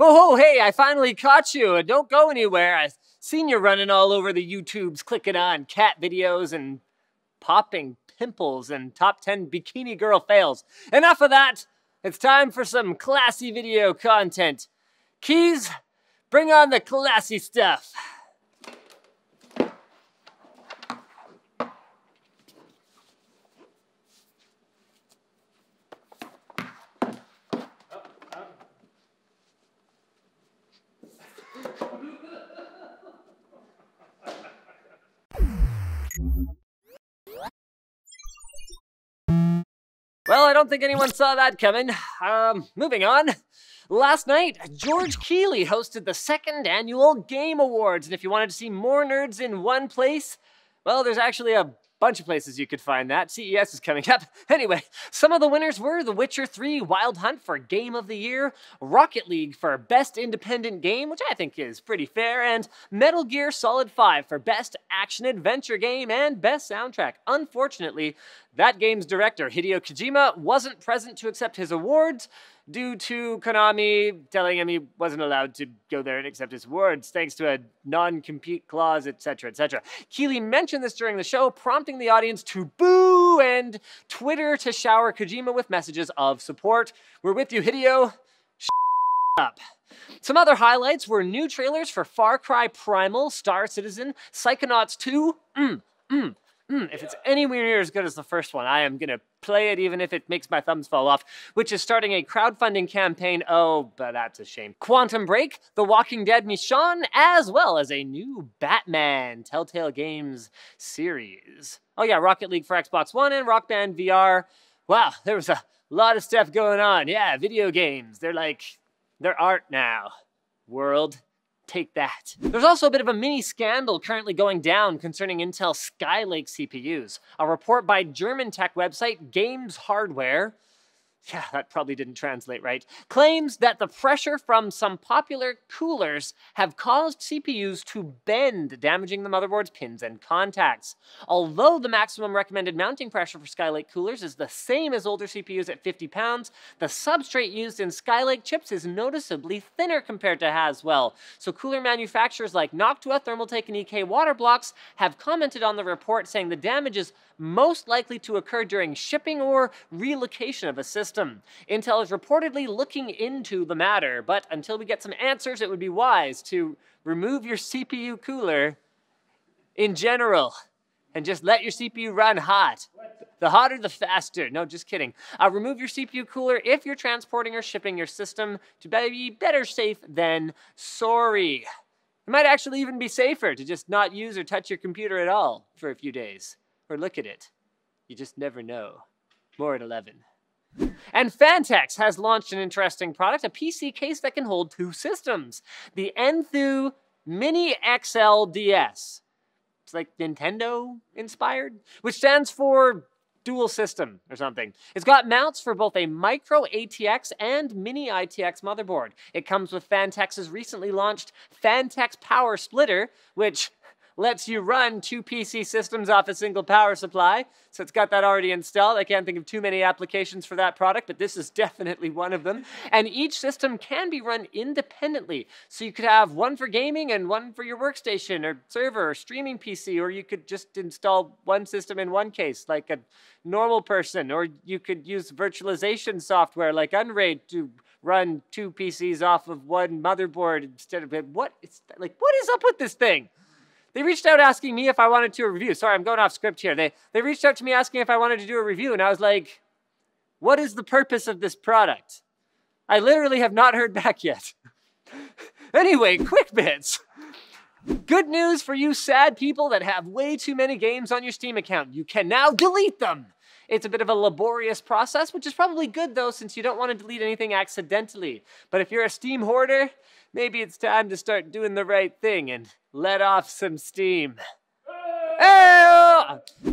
Oh, hey, I finally caught you. Don't go anywhere. I've seen you running all over the YouTubes, clicking on cat videos and popping pimples and top 10 bikini girl fails. Enough of that. It's time for some classy video content. Keys, bring on the classy stuff. Well, I don't think anyone saw that coming. Moving on. Last night, George Keighley hosted the second annual Game Awards, and if you wanted to see more nerds in one place, well, there's actually a bunch of places you could find that. CES is coming up. Anyway, some of the winners were The Witcher 3 Wild Hunt for Game of the Year, Rocket League for Best Independent Game, which I think is pretty fair, and Metal Gear Solid 5 for Best Action Adventure Game and Best Soundtrack. Unfortunately, that game's director, Hideo Kojima, wasn't present to accept his awards due to Konami telling him he wasn't allowed to go there and accept his awards thanks to a non-compete clause, etc., etc. Keighley mentioned this during the show, prompting the audience to boo and Twitter to shower Kojima with messages of support. We're with you, Hideo. Shut up. Some other highlights were new trailers for Far Cry Primal, Star Citizen, Psychonauts 2, if it's anywhere near as good as the first one, I am going to play it even if it makes my thumbs fall off, which is starting a crowdfunding campaign. Oh, but that's a shame. Quantum Break, The Walking Dead Michonne, as well as a new Batman Telltale Games series. Oh yeah, Rocket League for Xbox One and Rock Band VR. Wow, there was a lot of stuff going on. Yeah, video games. They're art now. World. Take that. There's also a bit of a mini scandal currently going down concerning Intel Skylake CPUs. A report by German tech website Games Hardware, yeah, that probably didn't translate right, claims that the pressure from some popular coolers have caused CPUs to bend, damaging the motherboard's pins and contacts. Although the maximum recommended mounting pressure for Skylake coolers is the same as older CPUs at 50 pounds, the substrate used in Skylake chips is noticeably thinner compared to Haswell. So cooler manufacturers like Noctua, Thermaltake, and EK Waterblocks have commented on the report saying the damage is most likely to occur during shipping or relocation of a system. Intel is reportedly looking into the matter, but until we get some answers, it would be wise to remove your CPU cooler in general and just let your CPU run hot. The hotter, the faster. No, just kidding. Remove your CPU cooler if you're transporting or shipping your system to be better safe than sorry. It might actually even be safer to just not use or touch your computer at all for a few days. Or look at it. You just never know. More at 11. And Phanteks has launched an interesting product, a PC case that can hold two systems. The Entho Mini XL DS. It's like Nintendo inspired, which stands for dual system or something. It's got mounts for both a micro ATX and mini ITX motherboard. It comes with Phanteks' recently launched Phanteks Power Splitter, which lets you run two PC systems off a single power supply. So it's got that already installed. I can't think of too many applications for that product, but this is definitely one of them. And each system can be run independently. So you could have one for gaming and one for your workstation or server or streaming PC, or you could just install one system in one case like a normal person, or you could use virtualization software like Unraid to run two PCs off of one motherboard instead of what is up with this thing? They reached out asking me if I wanted to do a review. Sorry, I'm going off script here. They reached out to me asking if I wanted to do a review, and I was like, what is the purpose of this product? I literally have not heard back yet. Anyway, quick bits. Good news for you sad people that have way too many games on your Steam account. You can now delete them. It's a bit of a laborious process, which is probably good though, since you don't want to delete anything accidentally. But if you're a Steam hoarder, maybe it's time to start doing the right thing and let off some steam.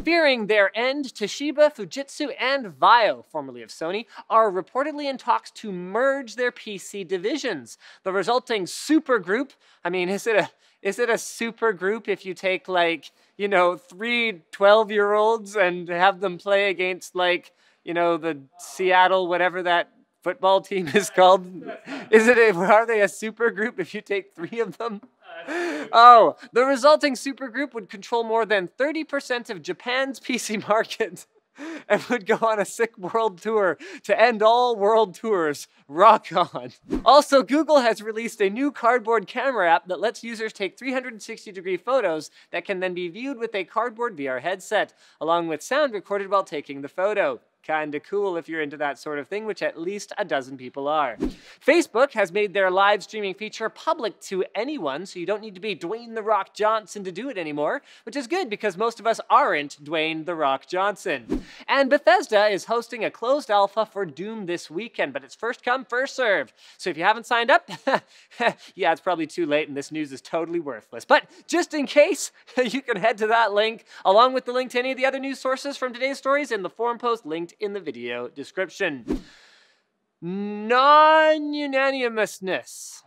Fearing their end, Toshiba, Fujitsu, and Vio, formerly of Sony, are reportedly in talks to merge their PC divisions. The resulting super group, I mean, is it a super group if you take like, you know, 3 12-year-olds and have them play against like, you know, the Seattle, whatever that football team is called? Are they a super group if you take 3 of them? Oh, the resulting supergroup would control more than 30% of Japan's PC market and would go on a sick world tour to end all world tours. Rock on. Also, Google has released a new cardboard camera app that lets users take 360-degree photos that can then be viewed with a cardboard VR headset, along with sound recorded while taking the photo. Kinda cool if you're into that sort of thing, which at least a dozen people are. Facebook has made their live streaming feature public to anyone, so you don't need to be Dwayne "The Rock" Johnson to do it anymore, which is good because most of us aren't Dwayne "The Rock" Johnson. And Bethesda is hosting a closed alpha for Doom this weekend, but it's first come, first served. So if you haven't signed up, yeah, it's probably too late and this news is totally worthless. But just in case, you can head to that link, along with the link to any of the other news sources from today's stories in the forum post linked in the video description. Non-unanimousness.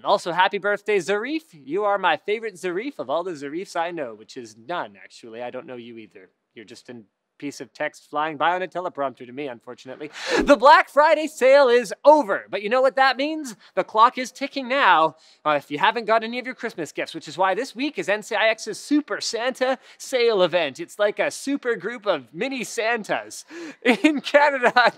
Also, happy birthday, Zarif. You are my favorite Zarif of all the Zarifs I know, which is none, actually. I don't know you either. You're just a piece of text flying by on a teleprompter to me, unfortunately. The Black Friday sale is over, but you know what that means? The clock is ticking now if you haven't got any of your Christmas gifts, which is why this week is NCIX's Super Santa sale event. It's like a super group of mini Santas. In Canada,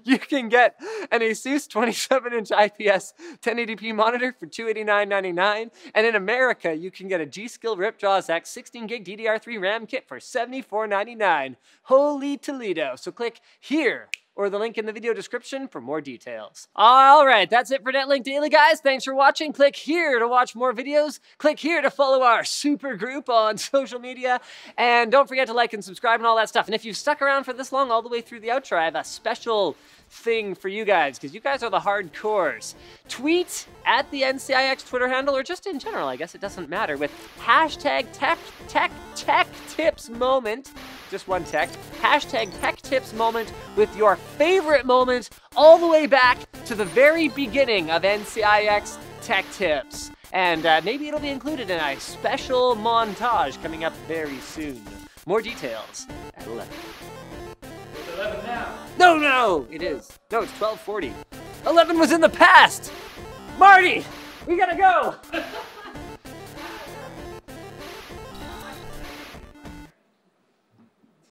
you can get an Asus 27-inch IPS 1080p monitor for $289.99, and in America, you can get a G-Skill Ripjaws X 16GB DDR3 RAM kit for $74.99. Holy Toledo! So click here or the link in the video description for more details. All right, that's it for NetLink Daily, guys. Thanks for watching. Click here to watch more videos. Click here to follow our super group on social media. And don't forget to like and subscribe and all that stuff. And if you've stuck around for this long all the way through the outro, I have a special thing for you guys, because you guys are the hardcores. Tweet at the NCIX Twitter handle, or just in general, I guess it doesn't matter, with hashtag tech tips moment, just one tech, hashtag tech tips moment with your favorite moment all the way back to the very beginning of NCIX Tech Tips. And maybe it'll be included in a special montage coming up very soon. More details at 11. 11 now. No, it is. No, it's 12:40. 11 was in the past. Marty, we gotta go.